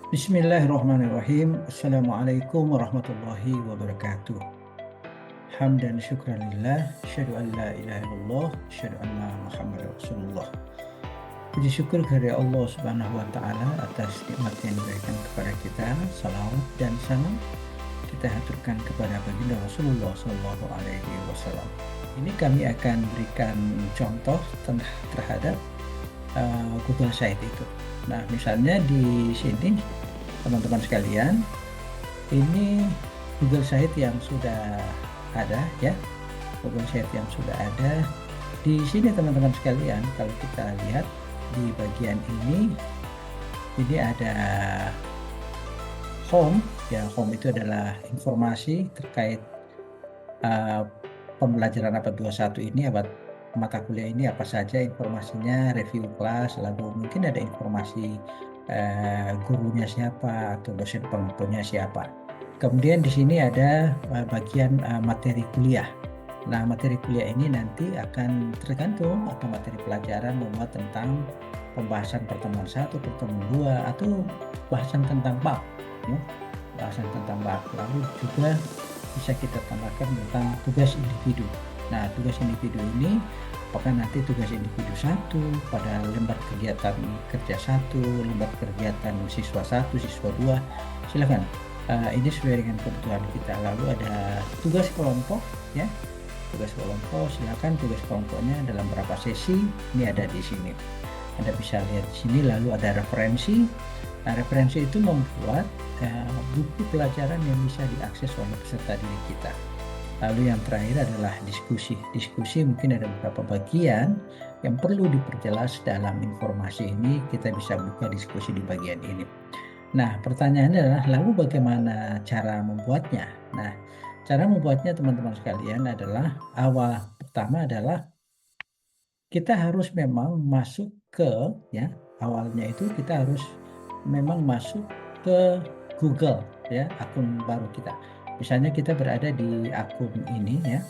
Bismillahirrahmanirrahim. Assalamualaikum warahmatullahi wabarakatuh. Hamdan syukran lillah, asyhadu an la ilaha illallah, asyhadu anna Muhammadar Rasulullah. Puji syukur kepada Allah Subhanahu wa taala atas nikmat yang diberikan kepada kita. Salawat dan salam kita haturkan kepada baginda Rasulullah sallallahu alaihi wasallam. Ini kami akan berikan contoh terhadap Google Site itu. Nah, misalnya di sini teman-teman sekalian, ini Google Site yang sudah ada ya. Google Site yang sudah ada. Di sini teman-teman sekalian, kalau kita lihat di bagian ini ada home ya. Home itu adalah informasi terkait pembelajaran abad 21 ini, mata kuliah ini apa saja informasinya, review kelas, lalu mungkin ada informasi gurunya siapa atau dosen pengampunya siapa. Kemudian di sini ada bagian materi kuliah. Nah, materi kuliah ini nanti akan tergantung atau materi pelajaran memuat tentang pembahasan pertemuan 1, pertemuan 2, atau bahasan tentang bab. Ya. Bahasan tentang bab. Lalu juga bisa kita tambahkan tentang tugas individu. Nah, tugas individu ini apakah nanti tugas individu 1 pada lembar kegiatan kerja 1, lembar kegiatan siswa 1, siswa 2, silakan. Ini sesuai dengan kebutuhan kita. Lalu ada tugas kelompok ya. Tugas kelompok, silakan tugas kelompoknya dalam berapa sesi, ini ada di sini. Anda bisa lihat di sini. Lalu ada referensi. Nah, referensi itu membuat buku pelajaran yang bisa diakses oleh peserta didik kita. Lalu yang terakhir adalah diskusi. Diskusi mungkin ada beberapa bagian yang perlu diperjelas dalam informasi ini. Kita bisa buka diskusi di bagian ini. Nah, pertanyaannya adalah lalu bagaimana cara membuatnya? Nah, cara membuatnya teman-teman sekalian adalah pertama adalah kita harus memang masuk ke ya, awalnya itu kita harus memang masuk ke Google ya, akun baru kita. Misalnya kita berada di akun ini ya.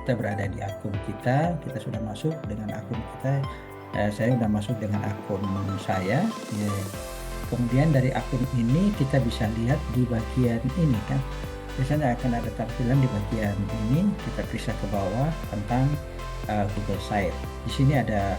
Kita berada di akun kita sudah masuk dengan akun kita. Saya sudah masuk dengan akun saya ya. Kemudian dari akun ini kita bisa lihat di bagian ini kan. Biasanya akan ada tampilan di bagian ini, kita bisa ke bawah tentang Google Site. Di sini ada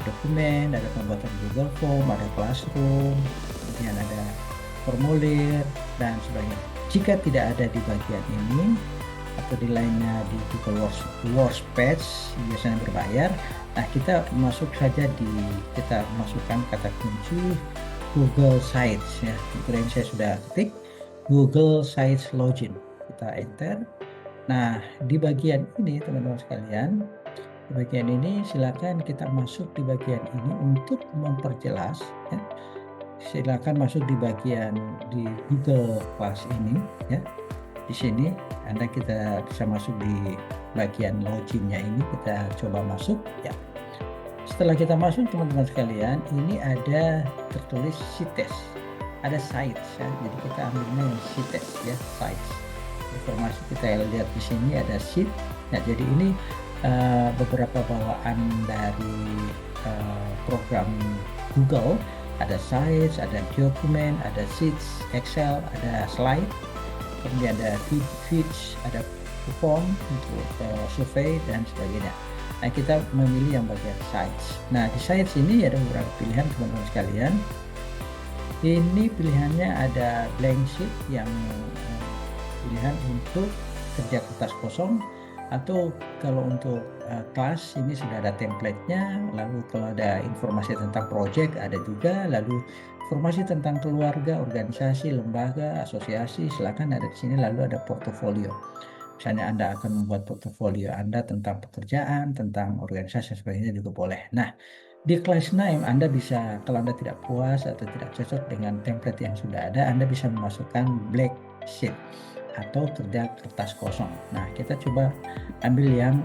dokumen, ada pembuatan Google Form, ada Classroom, kemudian ada formulir dan sebagainya. Jika tidak ada di bagian ini atau di lainnya di Google Workspace biasanya berbayar, nah kita kita masukkan kata kunci Google Sites ya. Kemudian saya sudah ketik Google Sites Login, kita enter. Nah, di bagian ini teman-teman sekalian, di bagian ini silakan kita masuk di bagian ini untuk memperjelas ya. Silakan masuk di bagian di Google Class ini ya. Di sini kita bisa masuk di bagian loginnya ini, kita coba masuk ya. Setelah kita masuk teman-teman sekalian, ini ada tertulis sites, ada sites ya. Jadi kita ambilnya yang sites ya, sites. Informasi kita lihat di sini ada sheet. Nah, jadi ini beberapa bawaan dari program Google. Ada sites, ada dokumen, ada sheets, Excel, ada slide, kemudian ada feeds, ada form untuk survei dan sebagainya. Nah, kita memilih yang bagian sites. Nah, di sites ini ada beberapa pilihan teman-teman sekalian. Ini pilihannya ada blank sheet yang pilihan untuk kerja kertas kosong, atau kalau untuk kelas ini sudah ada template-nya. Lalu kalau ada informasi tentang project ada juga, lalu informasi tentang keluarga, organisasi, lembaga, asosiasi silakan ada di sini. Lalu ada portofolio. Misalnya Anda akan membuat portofolio Anda tentang pekerjaan, tentang organisasi dan sebagainya juga boleh. Nah, di class name Anda bisa, kalau Anda tidak puas atau tidak cocok dengan template yang sudah ada, Anda bisa memasukkan blank sheet atau kerja kertas kosong. Nah, kita coba ambil yang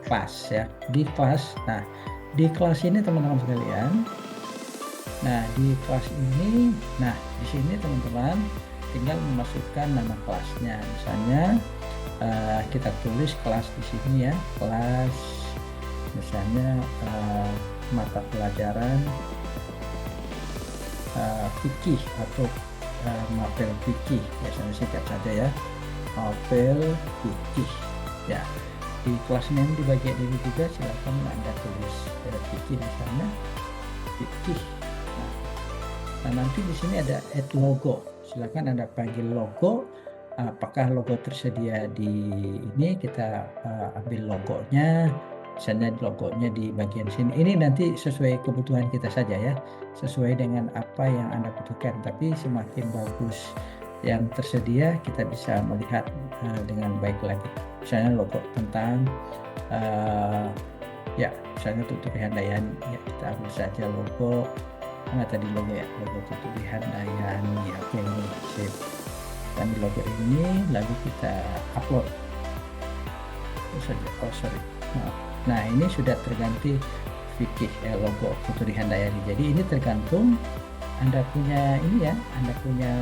kelas ya. Di kelas, nah di kelas ini teman-teman sekalian, nah di kelas ini, nah di sini teman-teman tinggal memasukkan nama kelasnya. Misalnya kita tulis kelas di sini ya, kelas misalnya mata pelajaran fikih atau mapel fikih, biasanya singkat saja ya, mapel fikih ya. Di kelasnya di bagian ini juga silakan Anda tulis fikih di sana, fikih. Nah, nanti di sini ada add logo, silakan Anda panggil logo. Apakah logo tersedia di ini, kita ambil logonya, misalnya logonya di bagian sini. Ini nanti sesuai kebutuhan kita saja ya, sesuai dengan apa yang Anda butuhkan. Tapi semakin bagus yang tersedia, kita bisa melihat dengan baik lagi. Misalnya logo tentang ya, misalnya Tuturi Handayani, ya kita ambil saja logo. Mana tadi logo ya, logo Tuturi Handayani. Oke, ini sip. Dan logo ini lalu kita upload. Oh sorry, maaf. Nah, ini sudah terganti fikih logo Tuturi Handayani. Jadi ini tergantung Anda punya ini ya, Anda punya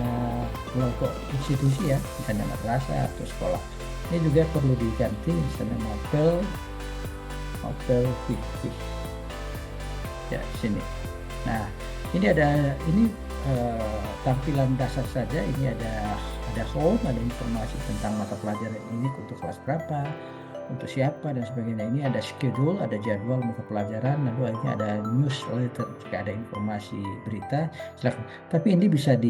logo institusi ya, misalnya madrasah atau sekolah. Ini juga perlu diganti, misalnya mapel fikih ya, sini. Nah, ini ada tampilan dasar saja. Ini ada home, ada informasi tentang mata pelajaran ini untuk kelas berapa, untuk siapa dan sebagainya. Ini ada schedule, ada jadwal mata pelajaran, lalu ini ada newsletter jika ada informasi berita, silakan. Tapi ini bisa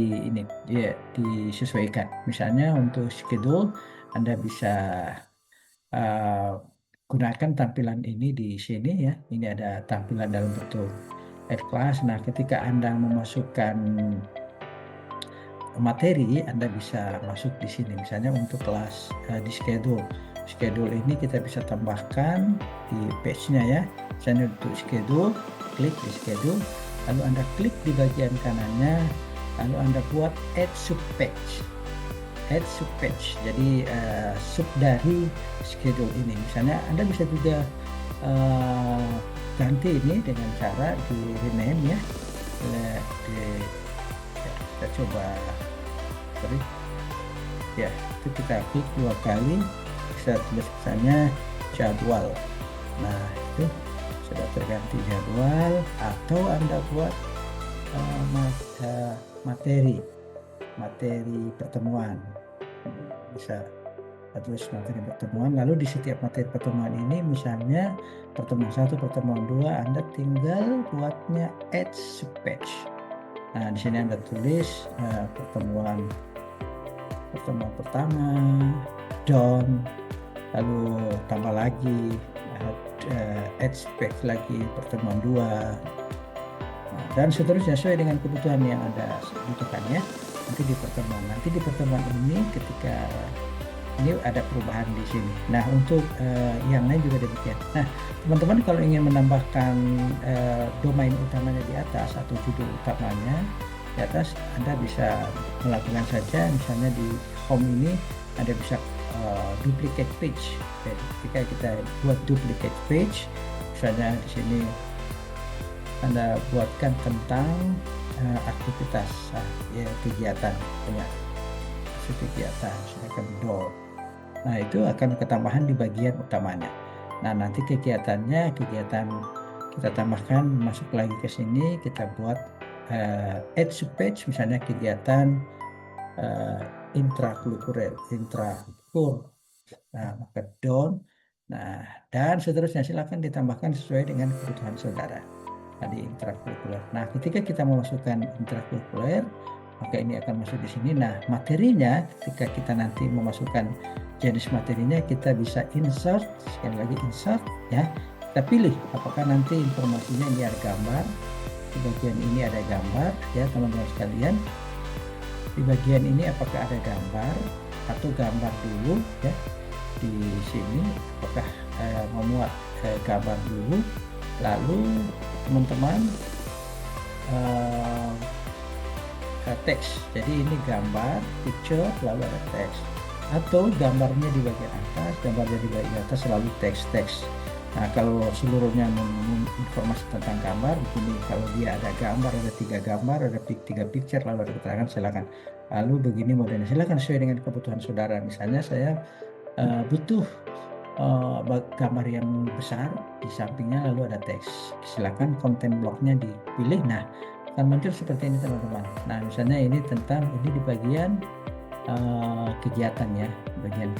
disesuaikan. Misalnya untuk schedule Anda bisa gunakan tampilan ini di sini ya. Ini ada tampilan dalam bentuk add class. Nah, ketika Anda memasukkan materi, Anda bisa masuk di sini. Misalnya untuk kelas di schedule. Schedule ini kita bisa tambahkan di page-nya ya. Misalnya untuk schedule, klik di schedule, lalu Anda klik di bagian kanannya, lalu Anda buat add subpage. Add subpage. Jadi sub dari schedule ini. Misalnya Anda bisa juga ganti ini dengan cara di rename ya. Kita coba, sorry ya, itu kita klik 2 kali, bisa tulis misalnya jadwal. Nah, itu sudah terganti jadwal. Atau Anda buat materi pertemuan, bisa tulis materi pertemuan. Lalu di setiap materi pertemuan ini, misalnya pertemuan 1, pertemuan 2, Anda tinggal buatnya add subpage. Nah, di sini Anda tulis pertemuan pertama, John, lalu tambah lagi add subpage lagi pertemuan 2, dan seterusnya sesuai dengan kebutuhan yang Anda butuhkan ya. Nanti di pertemuan ini, ketika ini ada perubahan di sini. Nah, untuk yang lain juga demikian. Nah, teman-teman kalau ingin menambahkan domain utamanya di atas atau judul utamanya di atas, Anda bisa melakukan saja. Misalnya di home ini Anda bisa duplicate page. Jadi, ketika kita buat duplicate page, misalnya di sini Anda buatkan tentang aktivitas ya, kegiatan silakan door. Nah, itu akan ketambahan di bagian utamanya. Nah, nanti kegiatan kita tambahkan, masuk lagi ke sini, kita buat add subpage, misalnya kegiatan intrakurikuler, nah, maka down. Nah, dan seterusnya silakan ditambahkan sesuai dengan kebutuhan saudara. Tadi intrakurikuler. Nah, ketika kita memasukkan intrakurikuler, maka ini akan masuk di sini. Nah, materinya ketika kita nanti memasukkan jenis materinya, kita bisa insert, sekali lagi insert ya. Kita pilih apakah nanti informasinya ini ada gambar. Di bagian ini ada gambar ya, teman-teman sekalian. Di bagian ini apakah ada gambar atau gambar dulu ya. Di sini apakah memuat gambar dulu, lalu teman-teman teks. Jadi ini gambar, picture, lalu ada teks. Atau gambarnya di bagian atas, gambarnya di bagian atas, lalu teks. Nah, kalau seluruhnya informasi tentang gambar, begini. Kalau dia ada gambar, ada 3 gambar, ada 3 picture, lalu ada keterangan, silakan. Lalu begini modelnya, silakan sesuai dengan kebutuhan saudara. Misalnya saya butuh gambar yang besar, di sampingnya lalu ada teks. Silakan konten bloknya dipilih. Nah, akan muncul seperti ini teman-teman. Nah, misalnya ini tentang ini di bagian kegiatan ya, bagian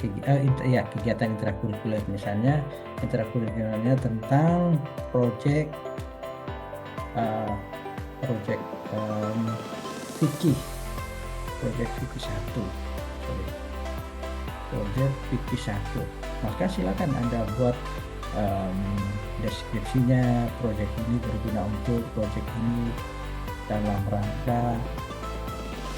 kegiatan intrakurikuler. Misalnya intrakurikulernya tentang project project fikih, project fikih 1, sorry, project fikih 1. Maka silakan Anda buat deskripsinya, project ini berguna untuk project ini dalam rangka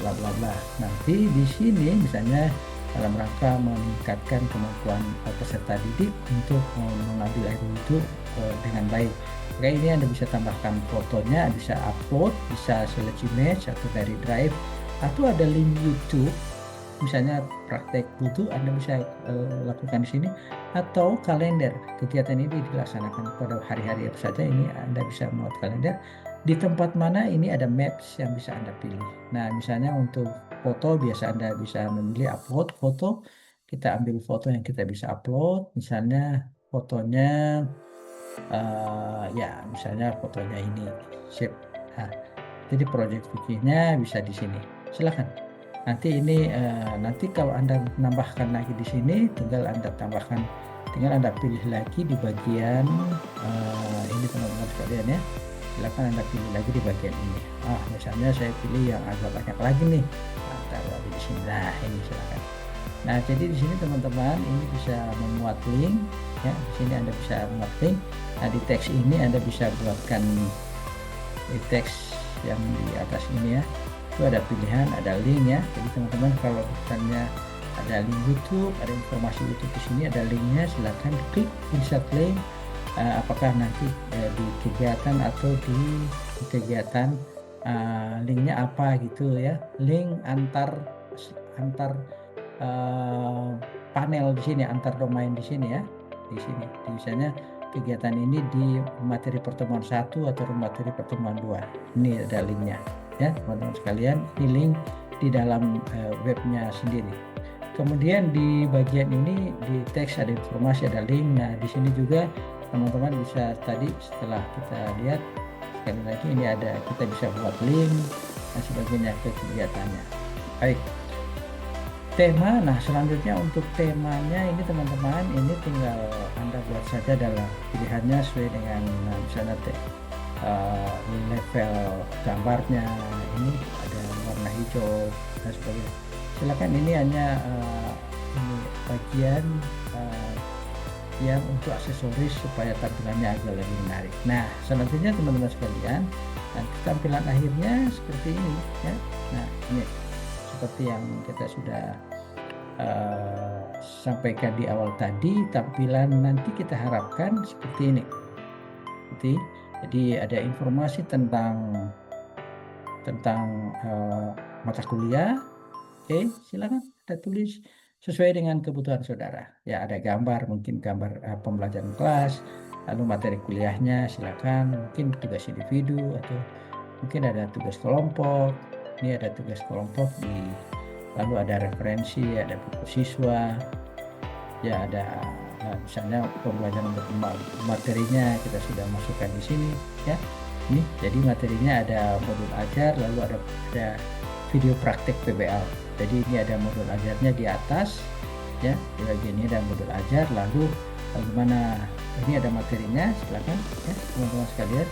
bla bla bla. Nanti di sini misalnya dalam rangka meningkatkan kemampuan peserta didik untuk mengambil air wudhu dengan baik. Oke, ini Anda bisa tambahkan fotonya, bisa upload, bisa select image atau dari drive, atau ada link YouTube. Misalnya praktek wudhu Anda bisa lakukan di sini, atau kalender. Kegiatan ini dilaksanakan pada hari-hari apa saja. Ini Anda bisa membuat kalender. Di tempat mana ini ada maps yang bisa Anda pilih. Nah, misalnya untuk foto biasa Anda bisa memilih upload foto. Kita ambil foto yang kita bisa upload. Misalnya fotonya ya misalnya fotonya ini sip. Nah, jadi project fikihnya bisa di sini. Silakan. Nanti ini nanti kalau Anda menambahkan lagi di sini, tinggal Anda tambahkan, tinggal Anda pilih lagi di bagian ini teman-teman sekalian ya. Silakan Anda pilih lagi di bagian ini. Misalnya saya pilih yang agak banyak lagi nih. Nah, taruh di sini. Nah, ini silakan. Nah, jadi di sini teman-teman ini bisa memuat link ya. Di sini Anda bisa memuat link. Nah, di teks ini Anda bisa buatkan di teks yang di atas ini ya. Itu ada pilihan, ada link ya. Jadi teman-teman kalau misalnya ada link YouTube, ada informasi YouTube di sini, ada linknya, silakan klik insert link. Apakah nanti di kegiatan atau di kegiatan linknya apa gitu ya, link antar panel di sini, antar domain di sini ya, di sini misalnya kegiatan ini di materi pertemuan 1 atau materi pertemuan 2, ini ada linknya ya teman-teman sekalian. Ini link di dalam webnya sendiri. Kemudian di bagian ini di teks ada informasi, ada link. Nah, di sini juga teman-teman bisa, tadi setelah kita lihat sekali lagi ini ada, kita bisa buat link dan sebagainya ke kegiatannya. Baik, tema. Nah, selanjutnya untuk temanya ini teman-teman, ini tinggal Anda buat saja dalam pilihannya sesuai dengan misalnya level gambarnya. Ini ada warna hijau dan sebagainya. Silakan, ini hanya ini bagian yang untuk aksesoris supaya tampilannya agak lebih menarik. Nah, selanjutnya teman-teman sekalian, nanti tampilan akhirnya seperti ini ya. Nah, ini seperti yang kita sudah sampaikan di awal tadi, tampilan nanti kita harapkan seperti ini. Jadi ada informasi tentang mata kuliah. Oke, silakan Anda tulis sesuai dengan kebutuhan saudara. Ya, ada gambar, mungkin gambar pembelajaran kelas, lalu materi kuliahnya silakan, mungkin tugas individu atau mungkin ada tugas kelompok. Ini ada tugas kelompok lalu ada referensi, ada buku siswa. Ya, ada misalnya pembelajaran untuk materinya kita sudah masukkan di sini ya. Ini jadi materinya ada modul ajar, lalu ada video praktek PBL. Jadi ini ada modul ajarnya di atas ya, di bagian ini ada modul ajar, lalu bagaimana ini ada materinya, silakan ya teman-teman sekalian.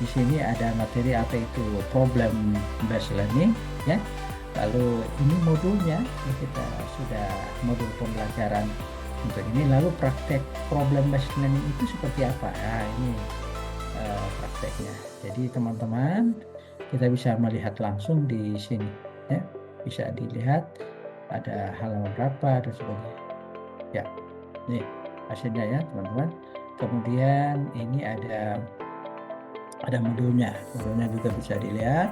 Di sini ada materi apa itu problem based learning ya. Lalu ini modulnya, kita sudah modul pembelajaran untuk ini. Lalu praktek problem based learning itu seperti apa? Nah, ini prakteknya. Jadi teman-teman kita bisa melihat langsung di sini ya. Bisa dilihat ada halaman berapa dan sebagainya ya. Nih hasilnya ya teman-teman. Kemudian ini ada modulnya juga bisa dilihat.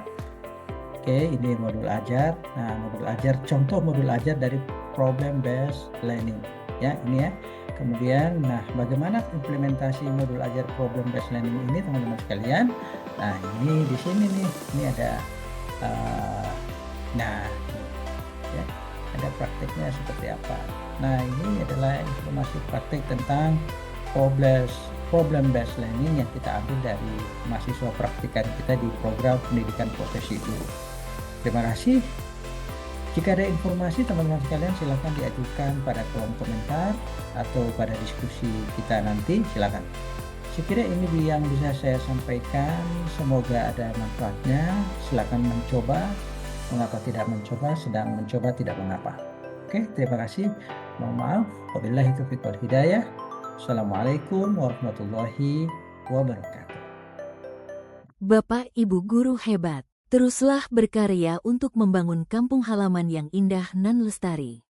Oke, ini modul ajar. Nah, modul ajar, contoh modul ajar dari problem based learning ya, ini ya. Kemudian nah, bagaimana implementasi modul ajar problem based learning ini teman-teman sekalian? Nah, ini di sini nih, ini ada nah ya, ada prakteknya seperti apa. Nah, ini adalah informasi praktek tentang problem based learning yang kita ambil dari mahasiswa praktikan kita di program pendidikan profesi guru. Terima kasih. Jika ada informasi teman-teman sekalian silakan diajukan pada kolom komentar atau pada diskusi kita nanti, silakan. Sekira ini yang bisa saya sampaikan, semoga ada manfaatnya. Silakan mencoba, mengapa tidak mencoba, sedang mencoba tidak mengapa. Oke, terima kasih. Mohon maaf. Wabillahi taufiq wal hidayah. Assalamualaikum warahmatullahi wabarakatuh. Bapak Ibu guru hebat, teruslah berkarya untuk membangun kampung halaman yang indah nan lestari.